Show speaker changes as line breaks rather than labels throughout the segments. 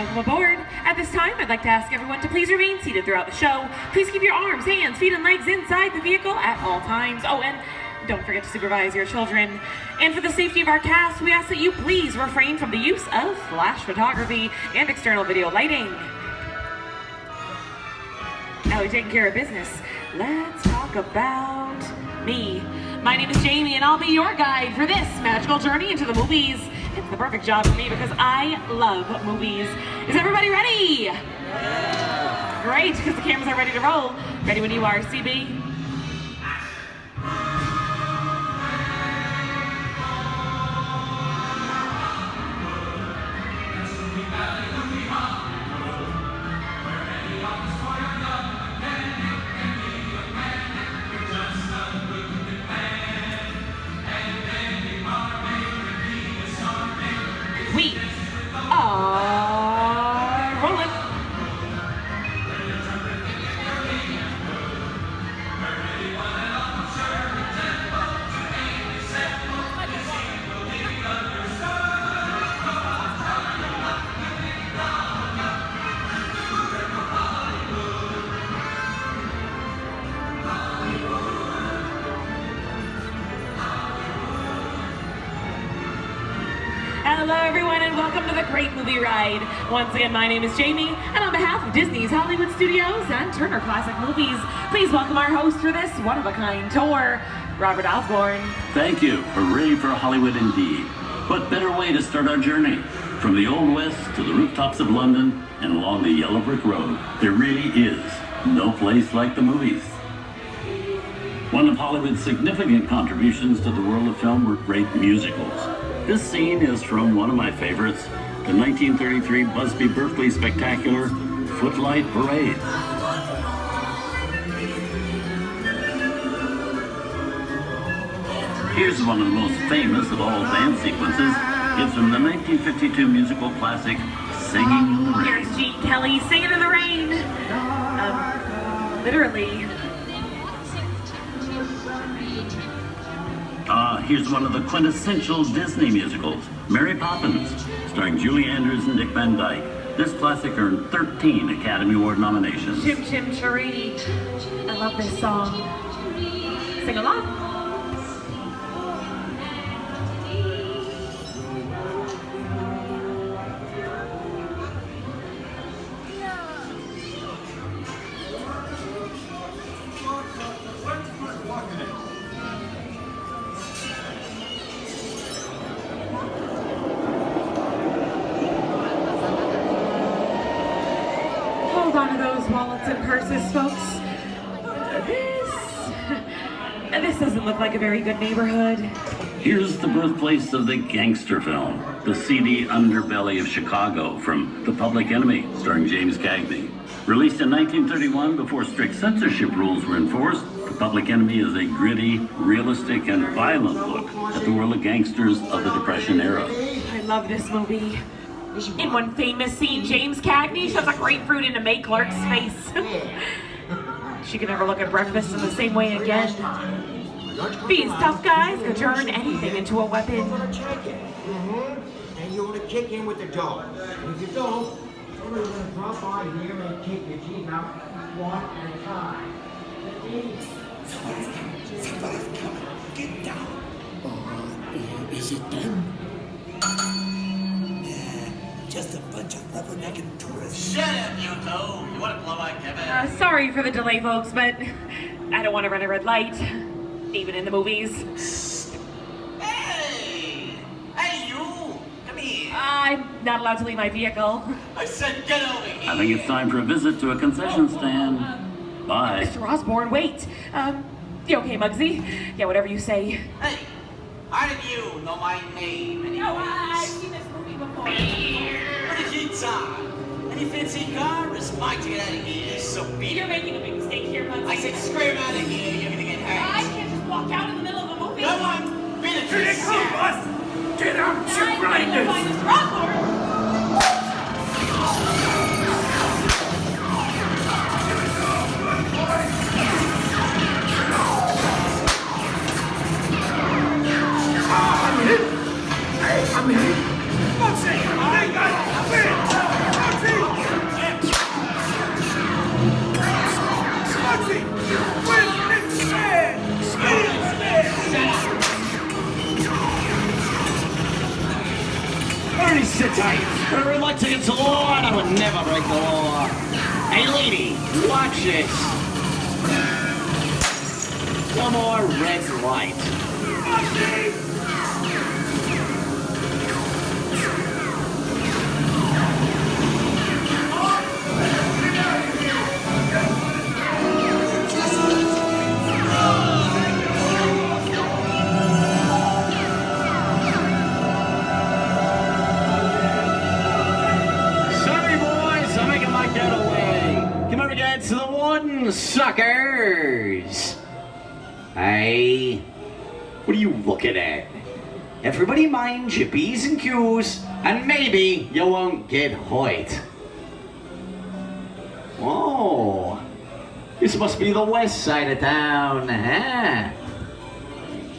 welcome aboard. At this time, I'd like to ask everyone to please remain seated throughout the show. Please keep your arms, hands, feet, and legs inside the vehicle at all times. Oh, and don't forget to supervise your children. And for the safety of our cast, we ask that you please refrain from the use of flash photography and external video lighting. Now we've taken care of business. Let's talk about me. My name is Jamie, and I'll be your guide for this magical journey into the movies. It's the perfect job for me because I love movies. Is everybody ready? Yeah. Great, because the cameras are ready to roll. Ready when you are, CB. We are rolling. Hello everyone and welcome to the Great Movie Ride. Once again, my name is Jamie, and on behalf of Disney's Hollywood Studios and Turner Classic Movies, please welcome our host for this one-of-a-kind tour, Robert Osborne.
Thank you. Hooray for Hollywood indeed. What better way to start our journey? From the Old West to the rooftops of London and along the yellow brick road, there really is no place like the movies. One of Hollywood's significant contributions to the world of film were great musicals. This scene is from one of my favorites, the 1933 Busby Berkeley spectacular, Footlight Parade. Here's one of the most famous of all dance sequences. It's from the 1952 musical classic, Singing in the Rain.
Here's Gene Kelly singing in the rain. Literally.
Here's one of the quintessential Disney musicals, Mary Poppins, starring Julie Andrews and Dick Van Dyke. This classic earned 13 Academy Award nominations.
Chim Chim Cheree. I love this song. Sing along. Hold on to those wallets and purses, folks. This doesn't look like a very good neighborhood.
Here's the birthplace of the gangster film, the seedy underbelly of Chicago, from The Public Enemy, starring James Cagney. Released in 1931 before strict censorship rules were enforced, The Public Enemy is a gritty, realistic, and violent look at the world of gangsters of the Depression era.
I love this movie. In one famous scene, James Cagney shoves a grapefruit into May Clark's face. She can never look at breakfast in the same way again. These tough guys could turn anything into a weapon.
And you want to kick in with the dough. If you don't, somebody's going to drop by here and take your teeth out one at a time.
Somebody's coming. Get down. Is it them? Just a bunch of rubbernecking tourists.
Shut up, Yoko. You want to blow my Kevin?
Sorry for the delay, folks, but I don't want to run a red light, even in the movies.
Hey! Hey, you! Come here.
I'm not allowed to leave my vehicle.
I said get over here.
I think it's time for a visit to a concession stand. Bye.
Mr. Osborne, wait. You okay, Muggsy? Yeah, whatever you say.
Hey, how did you know my name anyway?
No, I've seen this movie before.
What did you talk? Any fancy car? It's mine to get out of here. So be
You're
it.
making a big mistake here, Muggsy.
I said scream out of here. You're gonna get
I
hurt.
can't just walk out in the middle of a movie.
Come on, be the
Here they come, boss! Get out, you
I'm gonna go
grinders!
find Mr. Osborne.
I'm hit! I'm hit! What's it? I got it!
Already sit tight. I would like against the law, and I would never break the law. Hey, lady, watch this. One more red light. To the warden, suckers! Hey, what are you looking at? Everybody mind your P's and Q's, and maybe you won't get hurt. Oh, this must be the west side of town, huh?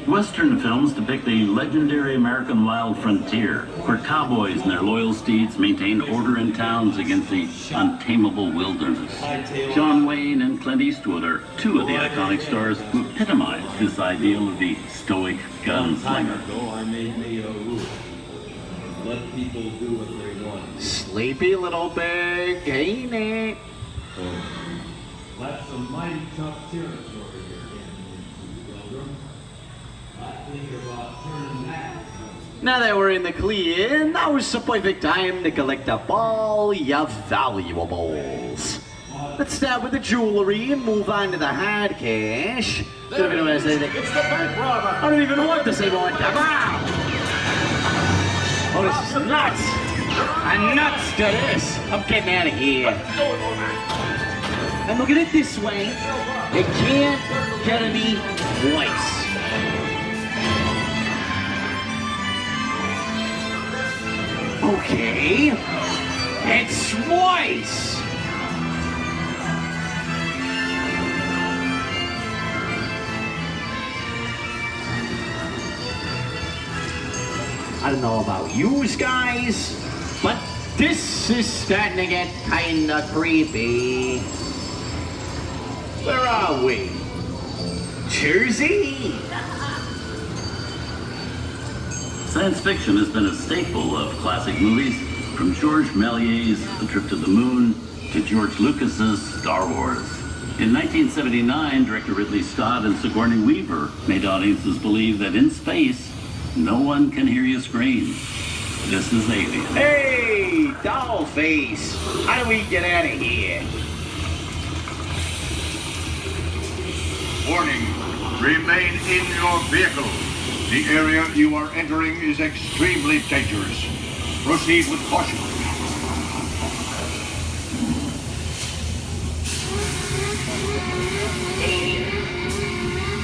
Western films depict the legendary American wild frontier, where cowboys and their loyal steeds maintain order in towns against the untamable wilderness. John Wayne and Clint Eastwood are two of the iconic stars who epitomize this ideal of the stoic gunslinger.
I made me a rule. Let people do what they want.
Sleepy little pig, ain't it?
That's some mighty tough territory you're getting into, Pilgrim. I think about turning that.
Now that we're in the clear, now is the perfect time to collect up all your valuables. Let's start with the jewelry and move on to the hard cash.
It's the bank robber!
I don't even want to say more. Wow! Oh, this is nuts! I'm nuts to this! I'm getting out of here. And look at it this way. It can't get any worse. Okay. It's twice! I don't know about you guys, but this is starting to get kinda creepy. Where are we? Jersey?
Science fiction has been a staple of classic movies, from George Méliès's The Trip to the Moon to George Lucas's Star Wars. In 1979, director Ridley Scott and Sigourney Weaver made audiences believe that in space, no one can hear you scream. This is Alien.
Hey, doll face! How do we get out of here?
Warning, remain in your vehicle. The area you are entering is extremely dangerous. Proceed with caution.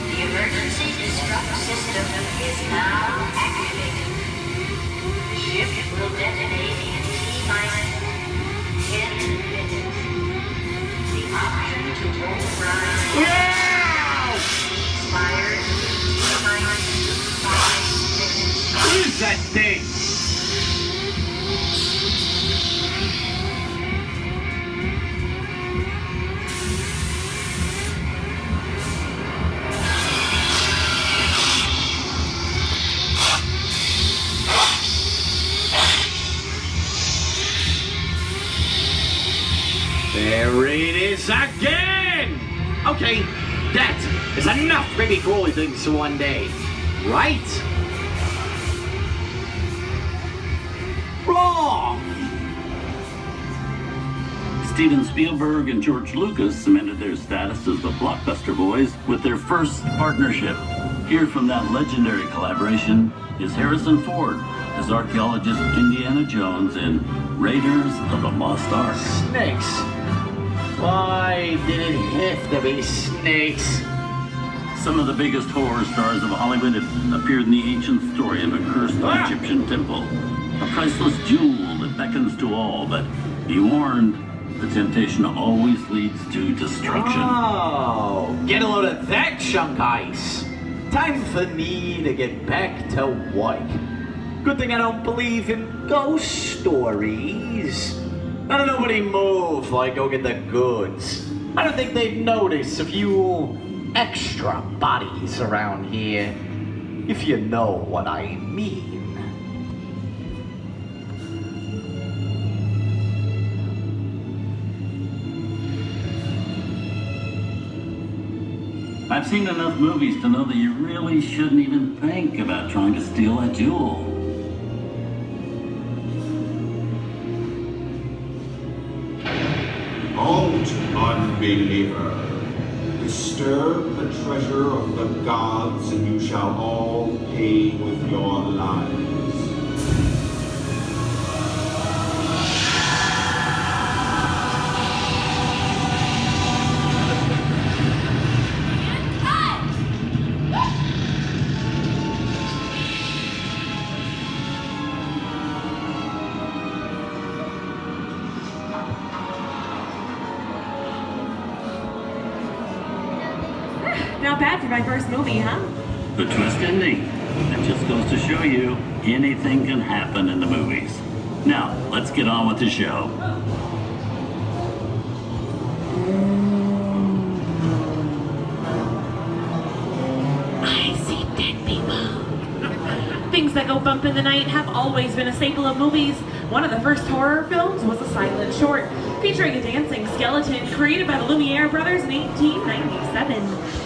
The emergency disrupt system is now activated. The ship will detonate in T-minus 10 minutes. The option to override expires T-minus 5 minutes.
What is that thing? There it is again! Okay, that is enough creepy crawly things for one day, right? Wrong!
Steven Spielberg and George Lucas cemented their status as the blockbuster boys with their first partnership. Here from that legendary collaboration is Harrison Ford as archaeologist Indiana Jones in Raiders of the Lost Ark.
Snakes. Why did it have to be snakes?
Some of the biggest horror stars of Hollywood have appeared in the ancient story of a cursed Egyptian temple. A priceless jewel that beckons to all, but be warned, the temptation always leads to destruction.
Oh, get a load of that chunk ice. Time for me to get back to work. Good thing I don't believe in ghost stories. Now nobody move while I go get the goods. I don't think they'd notice a few extra bodies around here, if you know what I mean.
I've seen enough movies to know that you really shouldn't even think about trying to steal a jewel.
Halt, unbeliever. Disturb the treasure of the gods, and you shall all pay with your lives.
Not bad for my first movie, huh?
The twist ending. That just goes to show you anything can happen in the movies. Now, let's get on with the show.
I see dead people. Things that go bump in the night have always been a staple of movies. One of the first horror films was a silent short featuring a dancing skeleton created by the Lumiere brothers in 1897.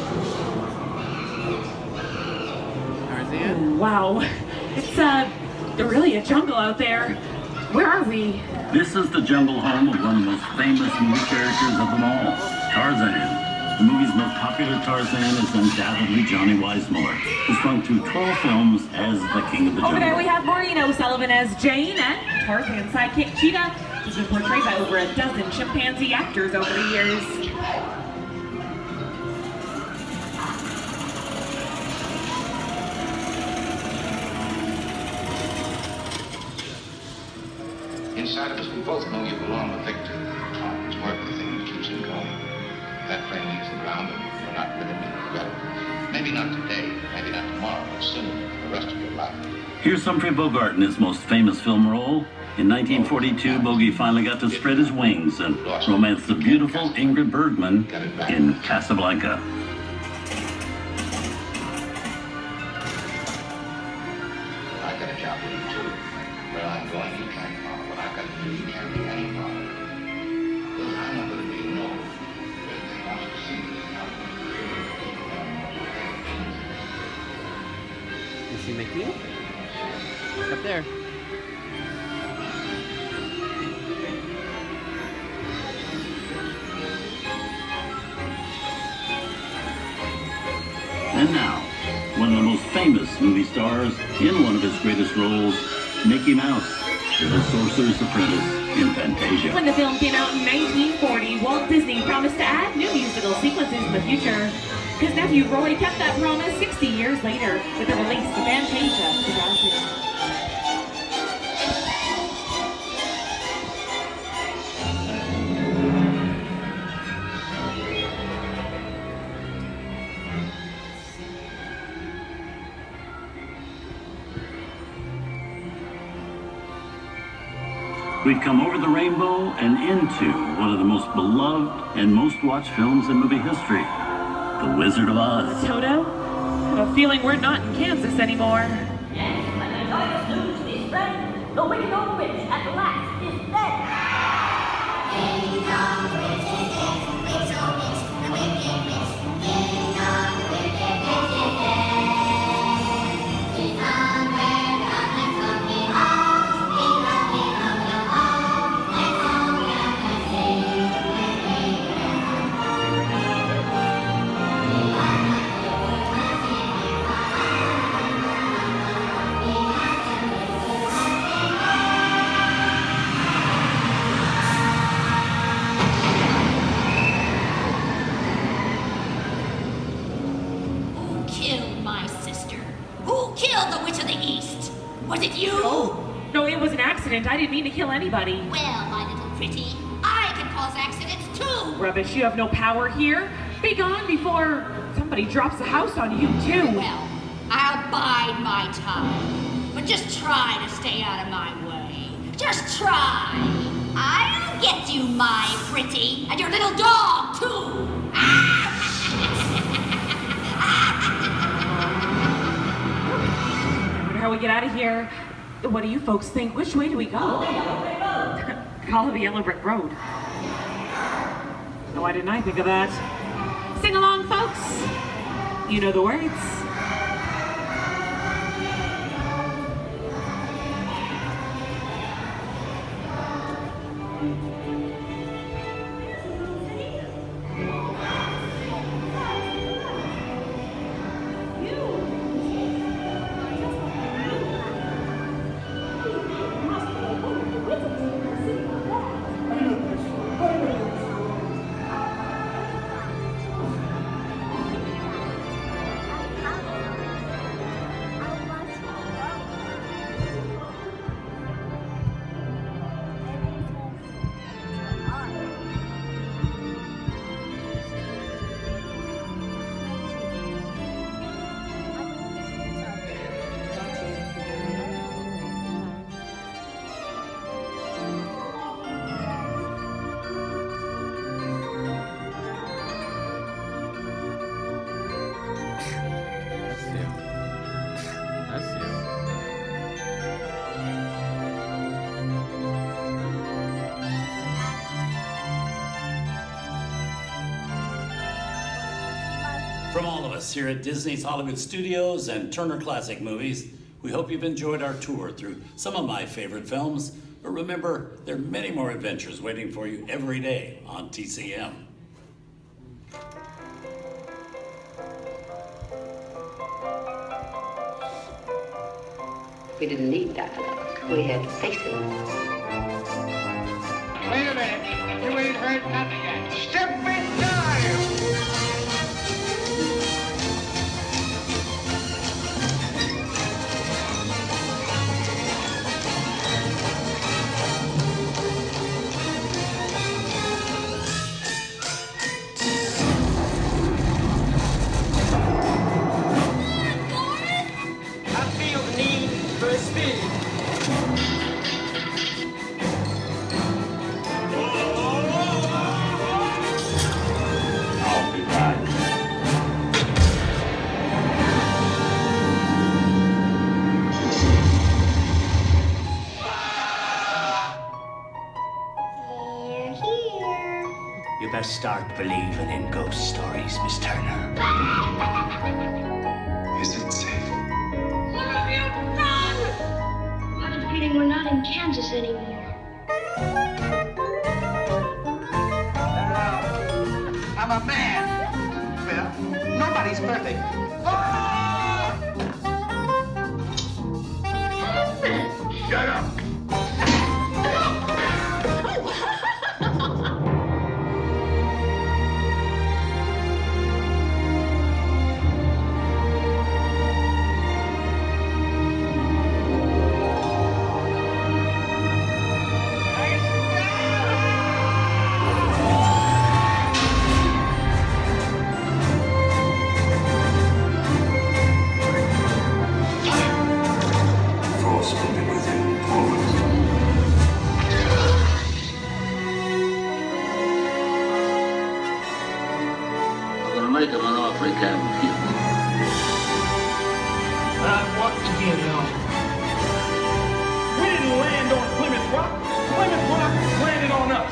Wow, it's really a jungle out there. Where are we?
This is the jungle home of one of the most famous movie characters of them all, Tarzan. The movie's most popular Tarzan is undoubtedly Johnny Weissmuller, who's gone through 12 films as the king of the jungle.
Over there we have Maureen O'Sullivan as Jane, and Tarzan's sidekick Cheetah, who's been portrayed by over a dozen chimpanzee actors over the years.
Inside of us, we both know you belong to Victor. His work, the thing that keeps him going. That plane leaves the ground and we're not rid of it forever. Maybe not today, maybe not tomorrow, but soon, for the rest of your life.
Here's Humphrey Bogart in his most famous film role. In 1942, Bogey finally got to spread his wings and romance the beautiful Ingrid Bergman in Casablanca.
I got a job for you too. Where I'm going, you can't follow. What I've got to do, you can't be any follow. Because I'm not going to be no. Everything wants to see is not
You see Mickey? Look up there.
And now, one of the most famous movie stars in one of his greatest roles, Mickey Mouse, the Sorcerer's Apprentice in Fantasia.
When the film came out in 1940, Walt Disney promised to add new musical sequences in the future. His nephew Roy kept that promise 60 years later with the release of Fantasia 2000.
We've come over the rainbow and into one of the most beloved and most watched films in movie history, The Wizard of Oz.
Toto, I have a feeling we're not in Kansas anymore.
Yes, but the joyous news is spread. The wicked old witch at last is dead. Ding dong, witch is dead. Witch, oh witch, the wicked witch. Ding dong, the wicked witch is dead. She's somewhere down the country hall. Ding dong, ding dong, ding dong. That's all we have to say when we get
Who killed my sister? Who killed the Witch of the East? Was it you?
No, it was an accident. I didn't mean to kill anybody.
Well, my little pretty, I can cause accidents too.
Rubbish, you have no power here. Be gone before somebody drops the house on you, too.
Well, I'll bide my time. But just try to stay out of my way. Just try. I'll get you, my pretty, and your little dog, too.
I wonder how we get out of here. What do you folks think? Which way do we go? Follow the yellow brick road. No, why didn't I think of that? Sing along, folks. You know the words.
From all of us here at Disney's Hollywood Studios and Turner Classic Movies, we hope you've enjoyed our tour through some of my favorite films. But remember, there are many more adventures waiting for you every day on TCM.
We didn't need dialogue. We had faces.
Wait a minute. You ain't heard nothing yet. Step in time!
I feel the need for speed.
I'll be back.
They're here.
You best start believing in ghost stories, Miss Turner.
Is it safe?
What have you done? I have a feeling we're not in Kansas anymore.
I'm a man. Well, nobody's perfect.
Shut up!
Force will be with him always.
I'm gonna make him an offer he can't refuse.
I want to get it on.
We didn't land on Plymouth Rock. Plymouth Rock landed on us.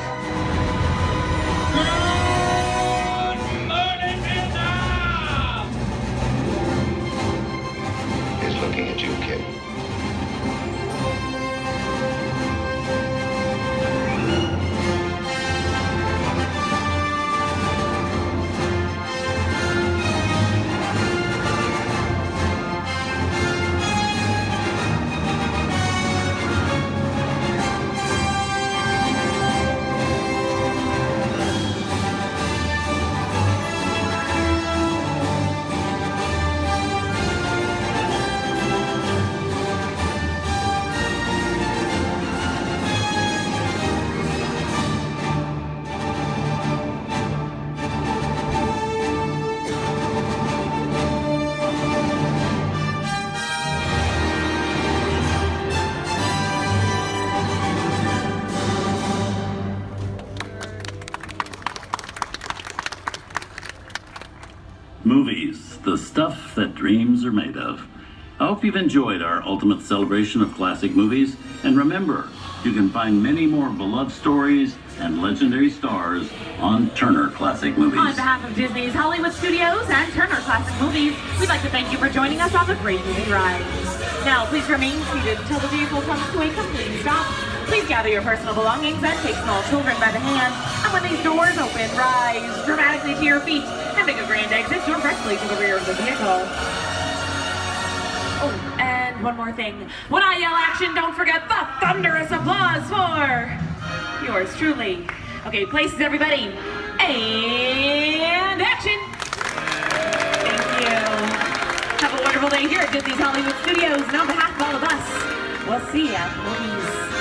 Good morning, Vietnam!
He's looking at you, kid.
Movies, the stuff that dreams are made of. I hope you've enjoyed our ultimate celebration of classic movies, and remember, you can find many more beloved stories and legendary stars on Turner Classic Movies.
On behalf of Disney's Hollywood Studios and Turner Classic Movies, we'd like to thank you for joining us on the Great Movie Ride. Now, please remain seated until the vehicle comes to a complete stop. Please gather your personal belongings and take small children by the hand. And when these doors open, rise dramatically to your feet and make a grand exit directly to the rear of the vehicle. Oh, and one more thing. When I yell action, don't forget the thunderous applause for yours truly. Okay, places everybody. And action! Thank you. Have a wonderful day here at Disney's Hollywood Studios. And on behalf of all of us, we'll see you at the movies.